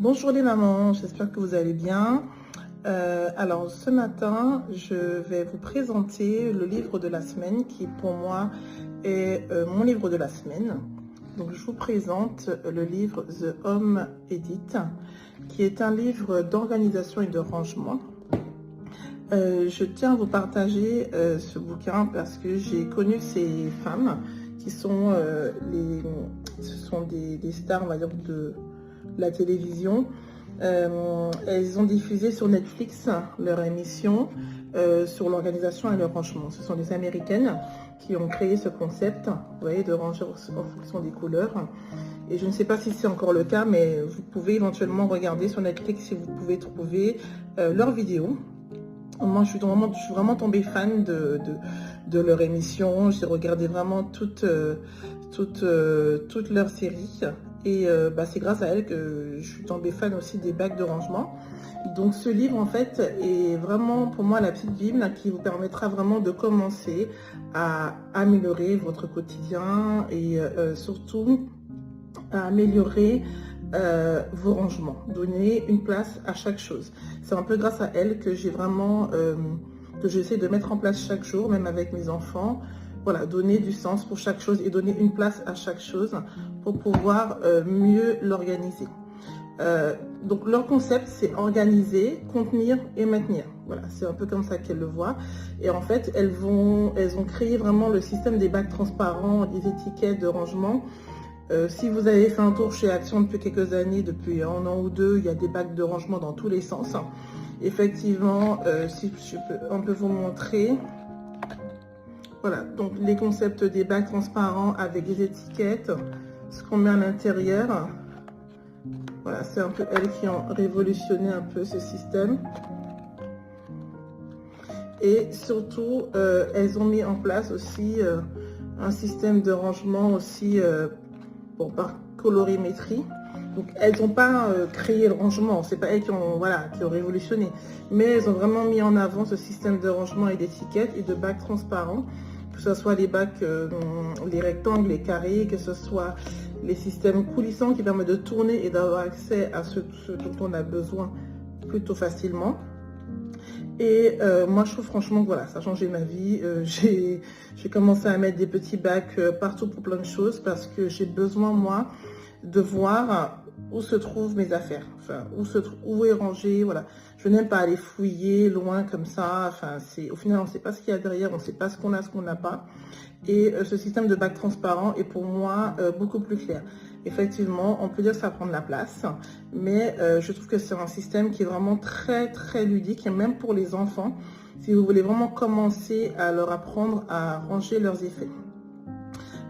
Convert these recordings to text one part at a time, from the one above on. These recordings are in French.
Bonjour les mamans, j'espère que vous allez bien. Alors ce matin, je vais vous présenter le livre de la semaine qui pour moi est mon livre de la semaine. Donc je vous présente le livre The Home Edit, qui est un livre d'organisation et de rangement. Je tiens à vous partager ce bouquin parce que j'ai connu ces femmes qui sont, des stars, on va dire, de la télévision. Elles ont diffusé sur Netflix leur émission sur l'organisation et le rangement. Ce sont des Américaines qui ont créé ce concept, vous voyez, de ranger en fonction des couleurs. Et je ne sais pas si c'est encore le cas, mais vous pouvez éventuellement regarder sur Netflix si vous pouvez trouver leurs vidéos. Moi, je suis vraiment tombée fan de leur émission. J'ai regardé vraiment toute leur série. Et c'est grâce à elle que je suis tombée fan aussi des bacs de rangement. Donc ce livre, en fait, est vraiment pour moi la petite Bible qui vous permettra vraiment de commencer à améliorer votre quotidien et surtout à améliorer vos rangements, donner une place à chaque chose. C'est un peu grâce à elle que j'ai vraiment, que j'essaie de mettre en place chaque jour, même avec mes enfants. Voilà, donner du sens pour chaque chose et donner une place à chaque chose pour pouvoir mieux l'organiser. Donc leur concept, c'est organiser, contenir et maintenir. Voilà, c'est un peu comme ça qu'elles le voient. Et en fait, elles ont créé vraiment le système des bacs transparents, des étiquettes de rangement. Si vous avez fait un tour chez Action depuis quelques années, depuis un an ou deux, il y a des bacs de rangement dans tous les sens. Effectivement, si je peux un peu vous montrer. Voilà, donc les concepts des bacs transparents avec des étiquettes, ce qu'on met à l'intérieur. Voilà, c'est un peu elles qui ont révolutionné un peu ce système. Et surtout, elles ont mis en place aussi un système de rangement aussi par colorimétrie. Donc elles n'ont pas créé le rangement, c'est pas elles qui ont révolutionné, mais elles ont vraiment mis en avant ce système de rangement et d'étiquettes et de bacs transparents, que ce soit les bacs, les rectangles, les carrés, que ce soit les systèmes coulissants qui permettent de tourner et d'avoir accès à ce dont on a besoin plutôt facilement. Et moi je trouve franchement que voilà, ça a changé ma vie. J'ai commencé à mettre des petits bacs partout pour plein de choses parce que j'ai besoin moi de voir où se trouvent mes affaires, enfin où est rangé, voilà. Je n'aime pas aller fouiller loin comme ça, enfin au final on ne sait pas ce qu'il y a derrière, on ne sait pas ce qu'on a, ce qu'on n'a pas. Et ce système de bac transparent est pour moi beaucoup plus clair. Effectivement, on peut dire que ça prend de la place, mais je trouve que c'est un système qui est vraiment très très ludique, et même pour les enfants, si vous voulez vraiment commencer à leur apprendre à ranger leurs effets.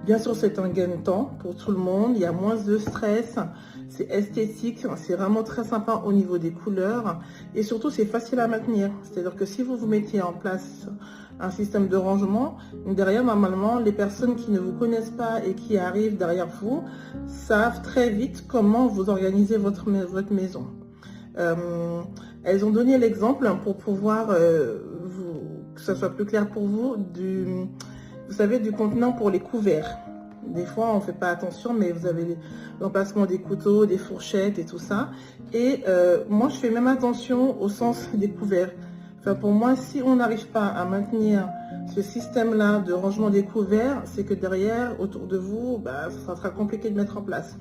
Bien sûr, c'est un gain de temps pour tout le monde, il y a moins de stress, c'est esthétique, c'est vraiment très sympa au niveau des couleurs et surtout c'est facile à maintenir. C'est-à-dire que si vous vous mettez en place un système de rangement, derrière normalement les personnes qui ne vous connaissent pas et qui arrivent derrière vous savent très vite comment vous organisez votre maison. Elles ont donné l'exemple pour pouvoir que ça soit plus clair pour vous vous savez, du contenant pour les couverts. Des fois, on ne fait pas attention, mais vous avez l'emplacement des couteaux, des fourchettes et tout ça. Et moi, je fais même attention au sens des couverts. Enfin, pour moi, si on n'arrive pas à maintenir ce système-là de rangement des couverts, c'est que derrière, autour de vous, ça sera compliqué de mettre en place.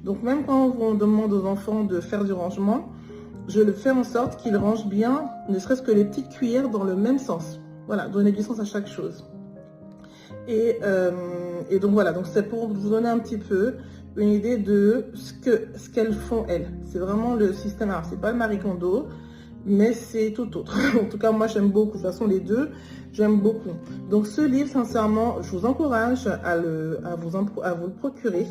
Donc, même quand on demande aux enfants de faire du rangement, je le fais en sorte qu'ils rangent bien, ne serait-ce que les petites cuillères dans le même sens. Voilà, donner du sens à chaque chose. Et donc voilà, donc c'est pour vous donner un petit peu une idée de ce qu'elles font elles. C'est vraiment le système, alors c'est pas le Marie Kondo, mais c'est tout autre. En tout cas, moi j'aime beaucoup, de toute façon les deux, j'aime beaucoup. Donc ce livre, sincèrement, je vous encourage à vous le procurer.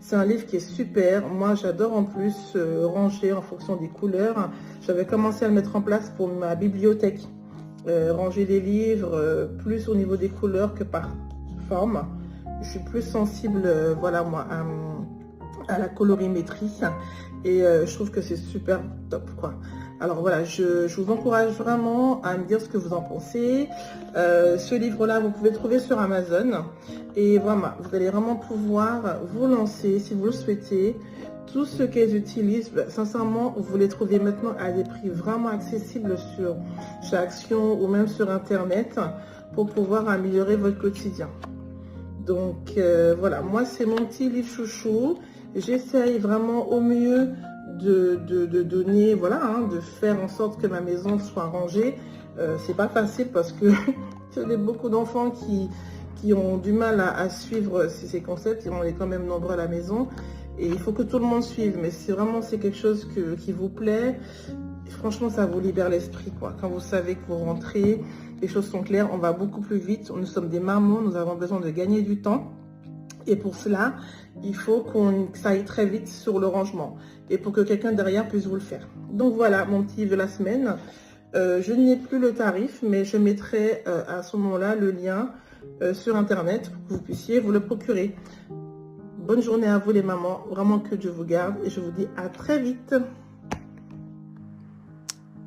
C'est un livre qui est super. Moi j'adore en plus ranger en fonction des couleurs. J'avais commencé à le mettre en place pour ma bibliothèque. Ranger les livres plus au niveau des couleurs que par forme. Je suis plus sensible voilà moi à la colorimétrie et je trouve que c'est super top quoi. Alors voilà, je vous encourage vraiment à me dire ce que vous en pensez. Ce livre-là, vous pouvez le trouver sur Amazon. Et vraiment, vous allez vraiment pouvoir vous lancer si vous le souhaitez. Tout ce qu'elles utilisent, sincèrement, vous les trouvez maintenant à des prix vraiment accessibles sur chez Action ou même sur Internet pour pouvoir améliorer votre quotidien. Donc voilà, moi c'est mon petit livre chouchou. J'essaye vraiment au mieux de donner, voilà, hein, de faire en sorte que ma maison soit rangée. C'est pas facile parce que il y a beaucoup d'enfants qui ont du mal à suivre ces concepts. On est quand même nombreux à la maison et il faut que tout le monde suive. Mais si vraiment c'est quelque chose qui vous plaît, franchement ça vous libère l'esprit, quoi. Quand vous savez que vous rentrez, les choses sont claires, on va beaucoup plus vite. Nous sommes des mamans, nous avons besoin de gagner du temps. Et pour cela, il faut que ça aille très vite sur le rangement. Et pour que quelqu'un derrière puisse vous le faire. Donc voilà, mon petit livre de la semaine. Je n'ai plus le tarif, mais je mettrai à ce moment-là le lien sur Internet pour que vous puissiez vous le procurer. Bonne journée à vous les mamans. Vraiment que Dieu vous garde. Et je vous dis à très vite.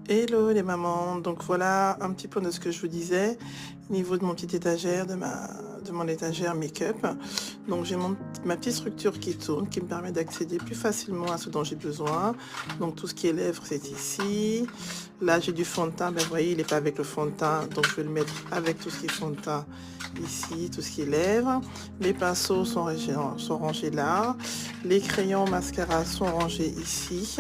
Hello les mamans, donc voilà un petit peu de ce que je vous disais au niveau de mon petit étagère, de mon étagère make-up. Donc j'ai ma petite structure qui tourne, qui me permet d'accéder plus facilement à ce dont j'ai besoin. Donc tout ce qui est lèvres, c'est ici. Là j'ai du fond de teint, ben vous voyez il n'est pas avec le fond de teint, donc je vais le mettre avec tout ce qui est fond de teint ici, tout ce qui est lèvres. Les pinceaux sont rangés là. Les crayons mascara sont rangés ici.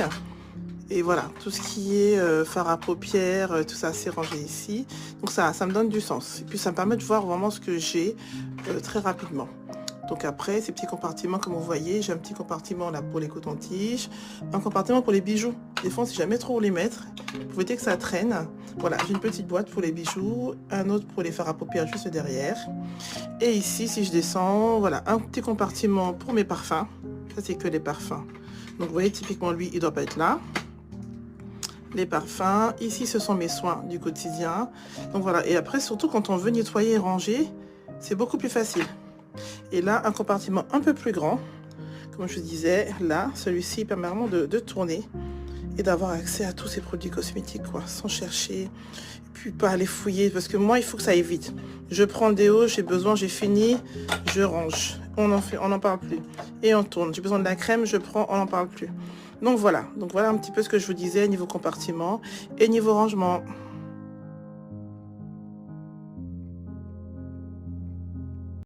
Et voilà, tout ce qui est fard à paupières, tout ça c'est rangé ici. Donc ça me donne du sens. Et puis ça me permet de voir vraiment ce que j'ai très rapidement. Donc après, ces petits compartiments, comme vous voyez, j'ai un petit compartiment là pour les cotons-tiges, un compartiment pour les bijoux. Des fois, on ne sait jamais trop où les mettre. Vous voyez que ça traîne. Voilà, j'ai une petite boîte pour les bijoux, un autre pour les fards à paupières juste derrière. Et ici, si je descends, voilà, un petit compartiment pour mes parfums. Ça, c'est que les parfums. Donc vous voyez, typiquement, lui, il ne doit pas être là. Les parfums, ici ce sont mes soins du quotidien. Donc voilà, et après surtout quand on veut nettoyer et ranger, c'est beaucoup plus facile. Et là un compartiment un peu plus grand, comme je disais, là celui-ci permet vraiment de tourner et d'avoir accès à tous ces produits cosmétiques, quoi, sans chercher, puis pas aller fouiller, parce que moi il faut que ça aille vite. Je prends le déo, j'ai besoin, j'ai fini, je range, on n'en parle plus et on tourne. J'ai besoin de la crème, je prends, on n'en parle plus. Donc voilà un petit peu ce que je vous disais niveau compartiment et niveau rangement.